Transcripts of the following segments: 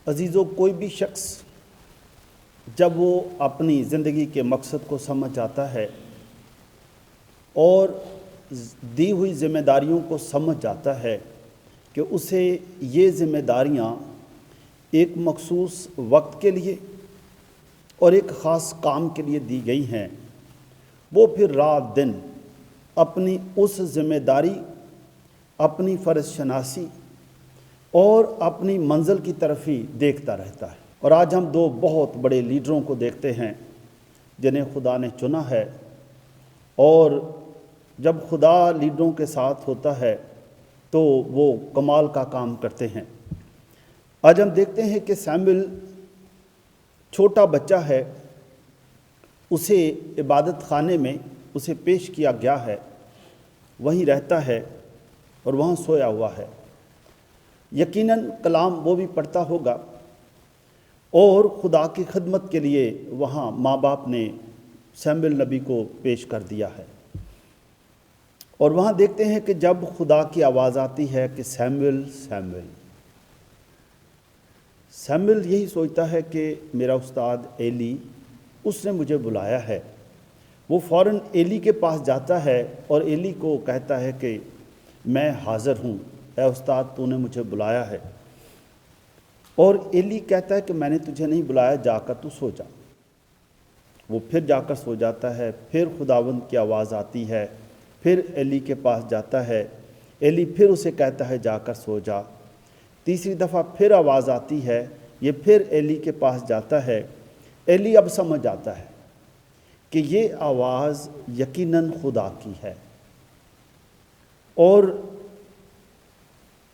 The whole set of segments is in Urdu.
عزیزوں، کوئی بھی شخص جب وہ اپنی زندگی کے مقصد کو سمجھ جاتا ہے اور دی ہوئی ذمہ داریوں کو سمجھ جاتا ہے کہ اسے یہ ذمہ داریاں ایک مخصوص وقت کے لیے اور ایک خاص کام کے لیے دی گئی ہیں، وہ پھر رات دن اپنی اس ذمہ داری، اپنی فرض شناسی اور اپنی منزل کی طرف ہی دیکھتا رہتا ہے۔ اور آج ہم دو بہت بڑے لیڈروں کو دیکھتے ہیں جنہیں خدا نے چنا ہے، اور جب خدا لیڈروں کے ساتھ ہوتا ہے تو وہ کمال کا کام کرتے ہیں۔ آج ہم دیکھتے ہیں کہ سیموئل چھوٹا بچہ ہے، اسے عبادت خانے میں اسے پیش کیا گیا ہے، وہیں رہتا ہے اور وہاں سویا ہوا ہے۔ یقیناً کلام وہ بھی پڑھتا ہوگا، اور خدا کی خدمت کے لیے وہاں ماں باپ نے سیموئل نبی کو پیش کر دیا ہے۔ اور وہاں دیکھتے ہیں کہ جب خدا کی آواز آتی ہے کہ سیموئل سیموئل، سیموئل یہی سوچتا ہے کہ میرا استاد ایلی، اس نے مجھے بلایا ہے۔ وہ فوراً ایلی کے پاس جاتا ہے اور ایلی کو کہتا ہے کہ میں حاضر ہوں، اے استاد تو نے مجھے بلایا ہے۔ اور ایلی کہتا ہے کہ میں نے تجھے نہیں بلایا، جا کر تو سو جا۔ وہ پھر جا کر سو جاتا ہے۔ پھر خداوند کی آواز آتی ہے، پھر ایلی کے پاس جاتا ہے، ایلی پھر اسے کہتا ہے جا کر سو جا۔ تیسری دفعہ پھر آواز آتی ہے، یہ پھر ایلی کے پاس جاتا ہے۔ ایلی اب سمجھ جاتا ہے کہ یہ آواز یقیناً خدا کی ہے، اور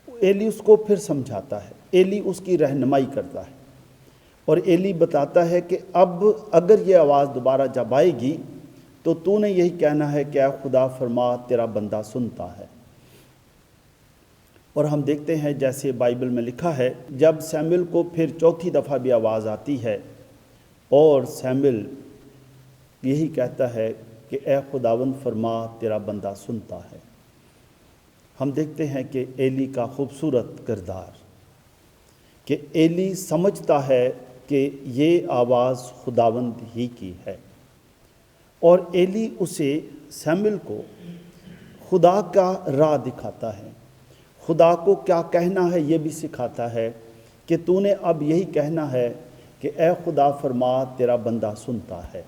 ایلی اس کو پھر سمجھاتا ہے، ایلی اس کی رہنمائی کرتا ہے، اور ایلی بتاتا ہے کہ اب اگر یہ آواز دوبارہ جب آئے گی تو تو نے یہی کہنا ہے کہ اے خدا فرما تیرا بندہ سنتا ہے۔ اور ہم دیکھتے ہیں جیسے بائبل میں لکھا ہے، جب سیموئل کو پھر چوتھی دفعہ بھی آواز آتی ہے اور سیموئل یہی کہتا ہے کہ اے خداوند فرما تیرا بندہ سنتا ہے، ہم دیکھتے ہیں کہ ایلی کا خوبصورت کردار، کہ ایلی سمجھتا ہے کہ یہ آواز خداوند ہی کی ہے، اور ایلی اسے سیموئل کو خدا کا راہ دکھاتا ہے، خدا کو کیا کہنا ہے یہ بھی سکھاتا ہے کہ تو نے اب یہی کہنا ہے کہ اے خدا فرما تیرا بندہ سنتا ہے،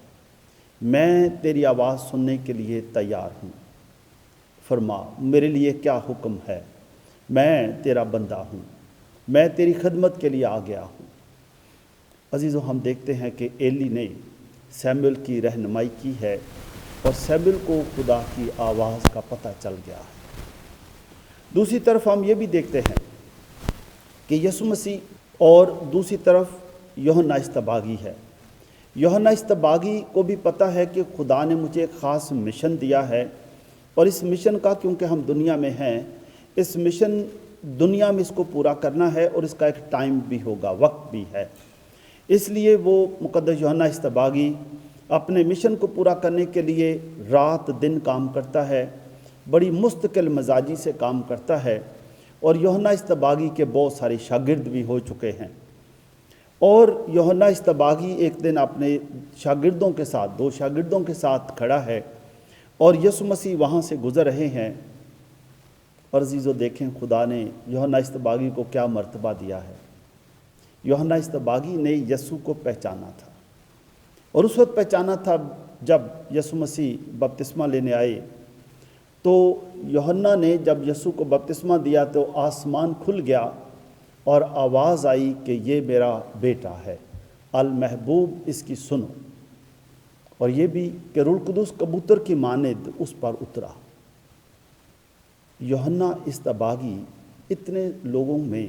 میں تیری آواز سننے کے لیے تیار ہوں، فرما میرے لیے کیا حکم ہے، میں تیرا بندہ ہوں، میں تیری خدمت کے لیے آ گیا ہوں۔ عزیزو، ہم دیکھتے ہیں کہ ایلی نے سیموئل کی رہنمائی کی ہے، اور سیموئل کو خدا کی آواز کا پتہ چل گیا ہے۔ دوسری طرف ہم یہ بھی دیکھتے ہیں کہ یسوع مسیح اور دوسری طرف یوحنا اصطباغی ہے۔ یوحنا اصطباغی کو بھی پتہ ہے کہ خدا نے مجھے ایک خاص مشن دیا ہے، اور اس مشن کا کیونکہ ہم دنیا میں ہیں، اس مشن دنیا میں اس کو پورا کرنا ہے، اور اس کا ایک ٹائم بھی ہوگا، وقت بھی ہے۔ اس لیے وہ مقدس یوحنا اصطباغی اپنے مشن کو پورا کرنے کے لیے رات دن کام کرتا ہے، بڑی مستقل مزاجی سے کام کرتا ہے، اور یوحنا اصطباغی کے بہت سارے شاگرد بھی ہو چکے ہیں۔ اور یوحنا اصطباغی ایک دن اپنے شاگردوں کے ساتھ، دو شاگردوں کے ساتھ کھڑا ہے، اور یسوع مسیح وہاں سے گزر رہے ہیں، اور عزیزو دیکھیں خدا نے یوحنا اصطباغی کو کیا مرتبہ دیا ہے۔ یوحنا اصطباغی نے یسوع کو پہچانا تھا، اور اس وقت پہچانا تھا جب یسوع مسیح بپتسمہ لینے آئے، تو یوحنا نے جب یسوع کو بپتسمہ دیا تو آسمان کھل گیا، اور آواز آئی کہ یہ میرا بیٹا ہے، المحبوب، اس کی سنو۔ اور یہ بھی کہ روح القدس کبوتر کی مانند اس پر اترا۔ یوحنا اصطباغی، اتنے لوگوں میں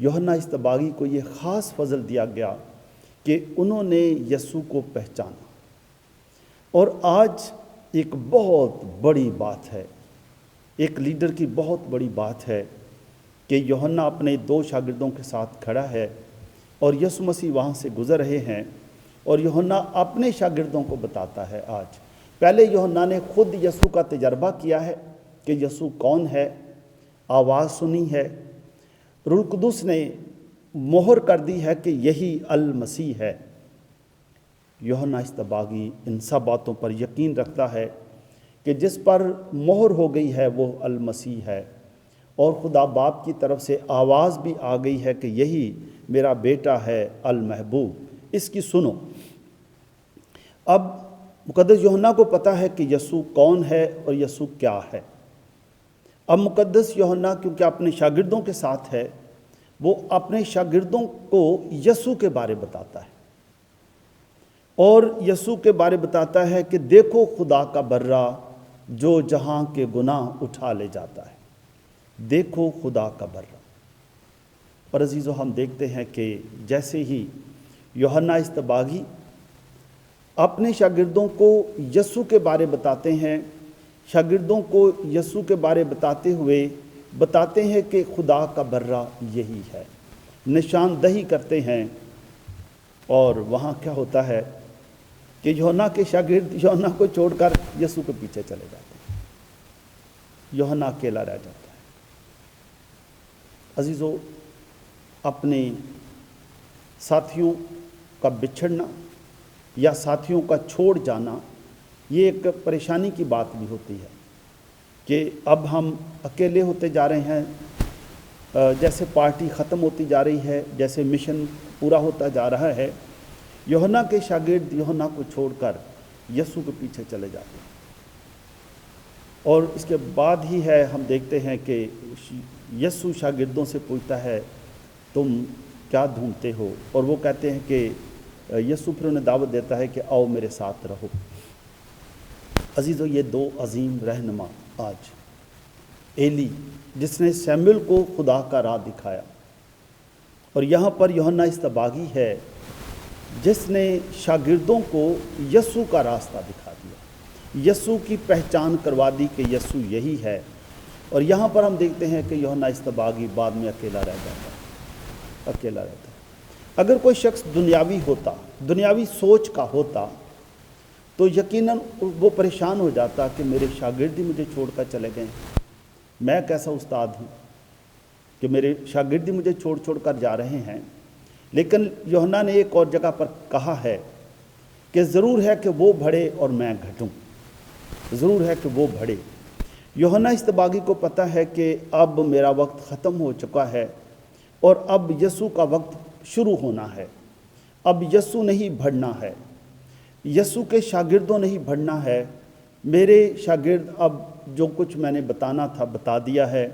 یوحنا اصطباغی کو یہ خاص فضل دیا گیا کہ انہوں نے یسوع کو پہچانا۔ اور آج ایک بہت بڑی بات ہے، ایک لیڈر کی بہت بڑی بات ہے کہ یوحنا اپنے دو شاگردوں کے ساتھ کھڑا ہے، اور یسوع مسیح وہاں سے گزر رہے ہیں، اور یوحنا اپنے شاگردوں کو بتاتا ہے آج۔ پہلے یوحنا نے خود یسوع کا تجربہ کیا ہے کہ یسوع کون ہے، آواز سنی ہے، روح القدس نے مہر کر دی ہے کہ یہی المسیح ہے۔ یوحنا اصطباغی ان سب باتوں پر یقین رکھتا ہے کہ جس پر مہر ہو گئی ہے وہ المسیح ہے، اور خدا باپ کی طرف سے آواز بھی آ گئی ہے کہ یہی میرا بیٹا ہے المحبوب، اس کی سنو۔ اب مقدس یوحنا کو پتہ ہے کہ یسوع کون ہے اور یسوع کیا ہے۔ اب مقدس یوحنا کیونکہ اپنے شاگردوں کے ساتھ ہے، وہ اپنے شاگردوں کو یسوع کے بارے بتاتا ہے، اور یسوع کے بارے بتاتا ہے کہ دیکھو خدا کا برہ جو جہاں کے گناہ اٹھا لے جاتا ہے، دیکھو خدا کا برہ۔ اور عزیزو، ہم دیکھتے ہیں کہ جیسے ہی یوحنا اصطباغی اپنے شاگردوں کو یسوع کے بارے بتاتے ہیں، شاگردوں کو یسوع کے بارے بتاتے ہوئے بتاتے ہیں کہ خدا کا برہ یہی ہے، نشاندہی کرتے ہیں، اور وہاں کیا ہوتا ہے کہ یوحنا کے شاگرد یوحنا کو چھوڑ کر یسوع کے پیچھے چلے جاتے ہیں، یوحنا اکیلا رہ جاتا ہے۔ عزیزو، اپنے ساتھیوں کا بچھڑنا یا ساتھیوں کا چھوڑ جانا یہ ایک پریشانی کی بات بھی ہوتی ہے کہ اب ہم اکیلے ہوتے جا رہے ہیں، جیسے پارٹی ختم ہوتی جا رہی ہے، جیسے مشن پورا ہوتا جا رہا ہے۔ یوحنا کے شاگرد یوحنا کو چھوڑ کر یسوع کے پیچھے چلے جاتے ہیں، اور اس کے بعد ہی ہے ہم دیکھتے ہیں کہ یسوع شاگردوں سے پوچھتا ہے تم کیا ڈھونڈتے ہو، اور وہ کہتے ہیں کہ یسوع پھر انہیں دعوت دیتا ہے کہ آؤ میرے ساتھ رہو۔ عزیزو، یہ دو عظیم رہنما آج، ایلی جس نے سیموئیل کو خدا کا راہ دکھایا، اور یہاں پر یوحنا اصطباغی ہے جس نے شاگردوں کو یسوع کا راستہ دکھا دیا، یسوع کی پہچان کروا دی کہ یسوع یہی ہے۔ اور یہاں پر ہم دیکھتے ہیں کہ یوحنا اصطباغی بعد میں اکیلا رہ جاتا ہے، اکیلا رہتا ہے۔ اگر کوئی شخص دنیاوی ہوتا، دنیاوی سوچ کا ہوتا، تو یقیناً وہ پریشان ہو جاتا کہ میرے شاگرد ہی مجھے چھوڑ کر چلے گئے، میں کیسا استاد ہوں کہ میرے شاگرد ہی مجھے چھوڑ کر جا رہے ہیں۔ لیکن یوحنا نے ایک اور جگہ پر کہا ہے کہ ضرور ہے کہ وہ بڑھے اور میں گھٹوں، ضرور ہے کہ وہ بڑھے۔ یوحنا اصطباغی کو پتہ ہے کہ اب میرا وقت ختم ہو چکا ہے، اور اب یسوع کا وقت شروع ہونا ہے۔ اب یسوع نہیں بڑھنا ہے، یسوع کے شاگردوں نہیں بڑھنا ہے۔ میرے شاگرد اب جو کچھ میں نے بتانا تھا بتا دیا ہے،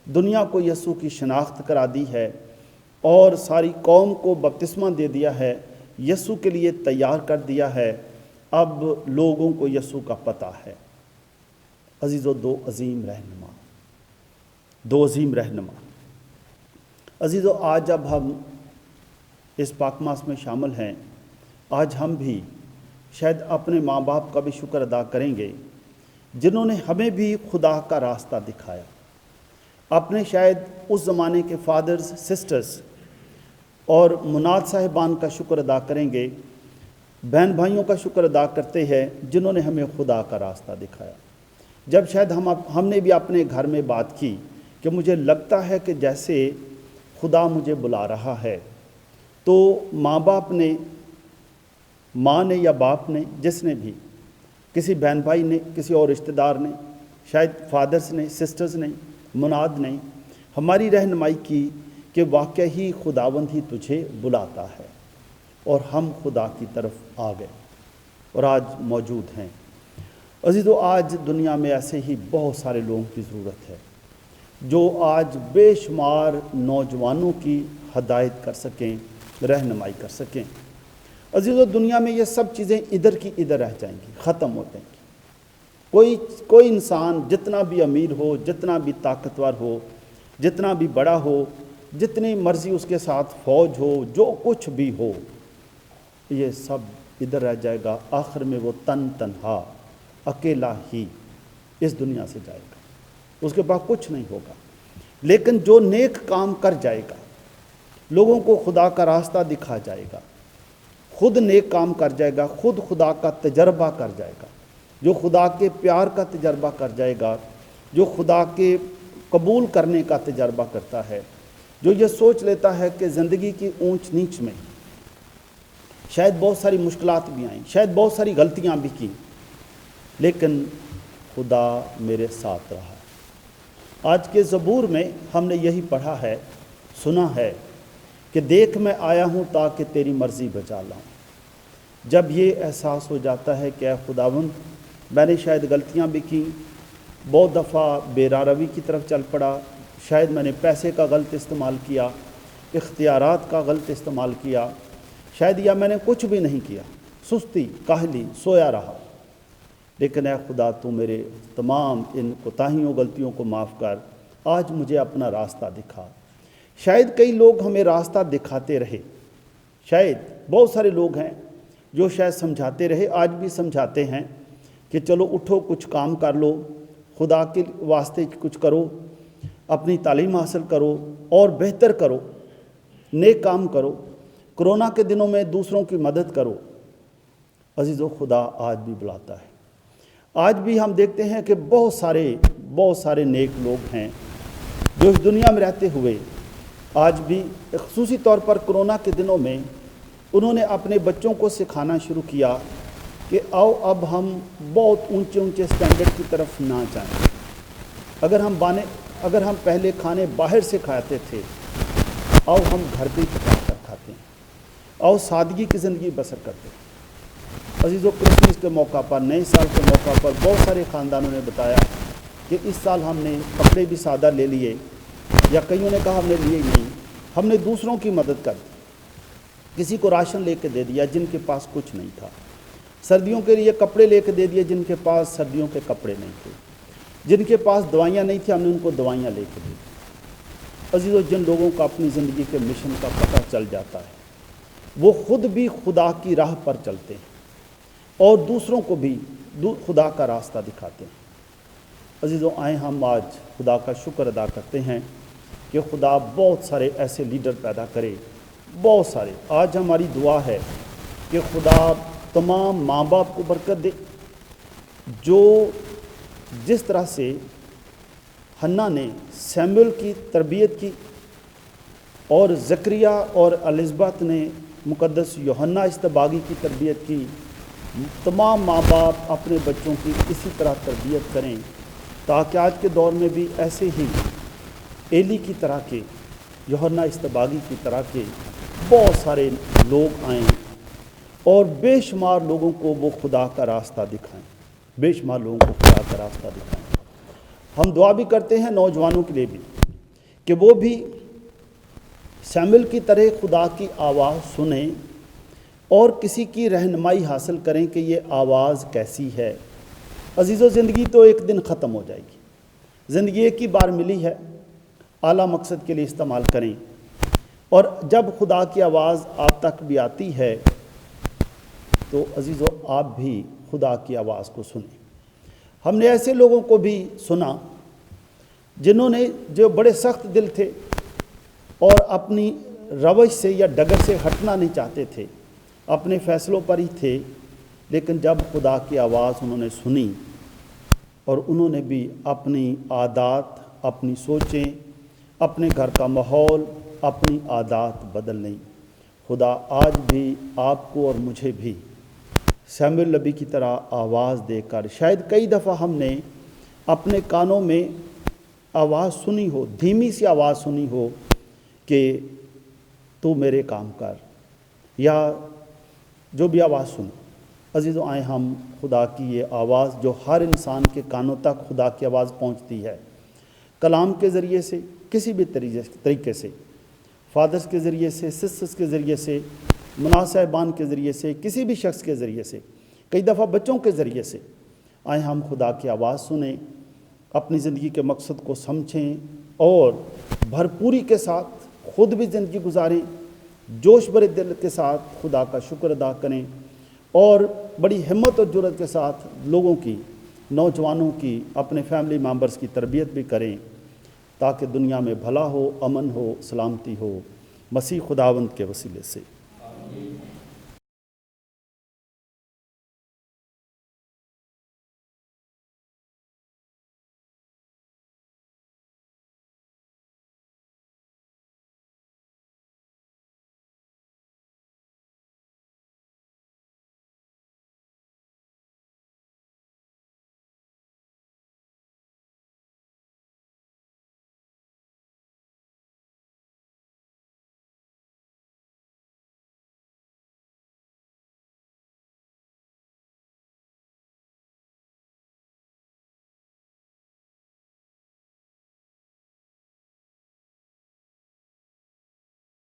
دنیا کو یسوع کی شناخت کرا دی ہے، اور ساری قوم کو بپتسمہ دے دیا ہے، یسوع کے لیے تیار کر دیا ہے۔ اب لوگوں کو یسوع کا پتہ ہے۔ عزیزو، دو عظیم رہنما۔ عزیزو، آج جب ہم اس پاک ماس میں شامل ہیں، آج ہم بھی شاید اپنے ماں باپ کا بھی شکر ادا کریں گے جنہوں نے ہمیں بھی خدا کا راستہ دکھایا۔ اپنے شاید اس زمانے کے فادرز، سسٹرز اور مناد صاحبان کا شکر ادا کریں گے، بہن بھائیوں کا شکر ادا کرتے ہیں جنہوں نے ہمیں خدا کا راستہ دکھایا۔ جب شاید ہم نے بھی اپنے گھر میں بات کی کہ مجھے لگتا ہے کہ جیسے خدا مجھے بلا رہا ہے، تو ماں نے یا باپ نے، جس نے بھی، کسی بہن بھائی نے، کسی اور رشتہ دار نے، شاید فادرز نے، سسٹرز نے، مناد نے ہماری رہنمائی کی کہ واقعی ہی خداوند ہی تجھے بلاتا ہے، اور ہم خدا کی طرف آ گئے اور آج موجود ہیں۔ عزیزو، آج دنیا میں ایسے ہی بہت سارے لوگوں کی ضرورت ہے جو آج بے شمار نوجوانوں کی ہدایت کر سکیں، رہنمائی کر سکیں۔ عزیزو، دنیا میں یہ سب چیزیں ادھر کی ادھر رہ جائیں گی، ختم ہو جائیں گی۔ کوئی انسان جتنا بھی امیر ہو، جتنا بھی طاقتور ہو، جتنا بھی بڑا ہو، جتنی مرضی اس کے ساتھ فوج ہو، جو کچھ بھی ہو، یہ سب ادھر رہ جائے گا۔ آخر میں وہ تنہا اکیلا ہی اس دنیا سے جائے گا، اس کے پاس کچھ نہیں ہوگا۔ لیکن جو نیک کام کر جائے گا، لوگوں کو خدا کا راستہ دکھا جائے گا، خود نیک کام کر جائے گا، خود خدا کا تجربہ کر جائے گا، جو خدا کے پیار کا تجربہ کر جائے گا، جو خدا کے قبول کرنے کا تجربہ کرتا ہے، جو یہ سوچ لیتا ہے کہ زندگی کی اونچ نیچ میں شاید بہت ساری مشکلات بھی آئیں، شاید بہت ساری غلطیاں بھی کی، لیکن خدا میرے ساتھ رہا۔ آج کے زبور میں ہم نے یہی پڑھا ہے، سنا ہے کہ دیکھ میں آیا ہوں تاکہ تیری مرضی بجا لاؤں۔ جب یہ احساس ہو جاتا ہے کہ اے خداوند میں نے شاید غلطیاں بھی کی، بہت دفعہ بے راروی کی طرف چل پڑا، شاید میں نے پیسے کا غلط استعمال کیا، اختیارات کا غلط استعمال کیا، شاید یا میں نے کچھ بھی نہیں کیا، سستی، کاہلی، سویا رہا، لیکن اے خدا تو میرے تمام ان کوتاہیوں غلطیوں کو معاف کر، آج مجھے اپنا راستہ دکھا۔ شاید کئی لوگ ہمیں راستہ دکھاتے رہے، شاید بہت سارے لوگ ہیں جو شاید سمجھاتے رہے، آج بھی سمجھاتے ہیں کہ چلو اٹھو کچھ کام کر لو، خدا کے واسطے کچھ کرو، اپنی تعلیم حاصل کرو اور بہتر کرو، نیک کام کرو، کرونا کے دنوں میں دوسروں کی مدد کرو۔ عزیزو، خدا آج بھی بلاتا ہے۔ آج بھی ہم دیکھتے ہیں کہ بہت سارے نیک لوگ ہیں جو اس دنیا میں رہتے ہوئے آج بھی خصوصی طور پر کرونا کے دنوں میں انہوں نے اپنے بچوں کو سکھانا شروع کیا کہ آؤ اب ہم بہت اونچے سٹینڈرڈ کی طرف نہ جائیں۔ اگر ہم پہلے کھانے باہر سے کھاتے تھے، آؤ ہم گھر پہ پکا کر کھاتے ہیں، آؤ سادگی کی زندگی بسر کرتے ہیں۔ عزیزو، کرسمس کے موقع پر، نئے سال کے موقع پر بہت سارے خاندانوں نے بتایا کہ اس سال ہم نے کپڑے بھی سادہ لے لیے، یا کئیوں نے کہا ہم نے لیے ہی نہیں، ہم نے دوسروں کی مدد کر دی، کسی کو راشن لے کے دے دیا جن کے پاس کچھ نہیں تھا، سردیوں کے لیے کپڑے لے کے دے دیے جن کے پاس سردیوں کے کپڑے نہیں تھے، جن کے پاس دوائیاں نہیں تھیں ہم نے ان کو دوائیاں لے کے دی۔ عزیزو، جن لوگوں کو اپنی زندگی کے مشن کا پتہ چل جاتا ہے وہ خود بھی خدا کی راہ پر چلتے ہیں اور دوسروں کو بھی خدا کا راستہ دکھاتے ہیں۔ عزیزو، آئیں ہم آج خدا کا شکر ادا کرتے ہیں کہ خدا بہت سارے ایسے لیڈر پیدا کرے، بہت سارے۔ آج ہماری دعا ہے کہ خدا تمام ماں باپ کو برکت دے، جو جس طرح سے حنا نے سیموئل کی تربیت کی اور زکریا اور الزبتھ نے مقدس یوحنا اصطباغی کی تربیت کی، تمام ماں باپ اپنے بچوں کی اسی طرح تربیت کریں تاکہ آج کے دور میں بھی ایسے ہی ایلی کی طرح کے، یوحنا اصطباغی کی طرح کے بہت سارے لوگ آئیں اور بے شمار لوگوں کو وہ خدا کا راستہ دکھائیں، بے شمار لوگوں کو خدا کا راستہ دکھائیں۔ ہم دعا بھی کرتے ہیں نوجوانوں کے لیے بھی کہ وہ بھی سیموئل کی طرح خدا کی آواز سنیں اور کسی کی رہنمائی حاصل کریں کہ یہ آواز کیسی ہے۔ عزیزو، زندگی تو ایک دن ختم ہو جائے گی، زندگی ایک ہی بار ملی ہے، اعلیٰ مقصد کے لیے استعمال کریں۔ اور جب خدا کی آواز آپ تک بھی آتی ہے تو عزیزو آپ بھی خدا کی آواز کو سنیں۔ ہم نے ایسے لوگوں کو بھی سنا جنہوں نے جو بڑے سخت دل تھے اور اپنی روش سے یا ڈگر سے ہٹنا نہیں چاہتے تھے، اپنے فیصلوں پر ہی تھے، لیکن جب خدا کی آواز انہوں نے سنی اور انہوں نے بھی اپنی عادات، اپنی سوچیں، اپنے گھر کا ماحول، اپنی عادات بدل لیں۔ خدا آج بھی آپ کو اور مجھے بھی سیموئل نبی کی طرح آواز دے کر، شاید کئی دفعہ ہم نے اپنے کانوں میں آواز سنی ہو، دھیمی سی آواز سنی ہو کہ تو میرے کام کر، یا جو بھی آواز سنی۔ عزیزو، آئیں ہم خدا کی یہ آواز جو ہر انسان کے کانوں تک خدا کی آواز پہنچتی ہے، کلام کے ذریعے سے، کسی بھی طریقے سے، فادرز کے ذریعے سے، سسٹرز کے ذریعے سے، مناصحبان کے ذریعے سے، کسی بھی شخص کے ذریعے سے، کئی دفعہ بچوں کے ذریعے سے، آئیں ہم خدا کی آواز سنیں، اپنی زندگی کے مقصد کو سمجھیں اور بھرپوری کے ساتھ خود بھی زندگی گزاریں، جوش بھرے دل کے ساتھ خدا کا شکر ادا کریں اور بڑی ہمت اور جرأت کے ساتھ لوگوں کی، نوجوانوں کی، اپنے فیملی ممبرز کی تربیت بھی کریں تاکہ دنیا میں بھلا ہو، امن ہو، سلامتی ہو، مسیح خداوند کے وسیلے سے۔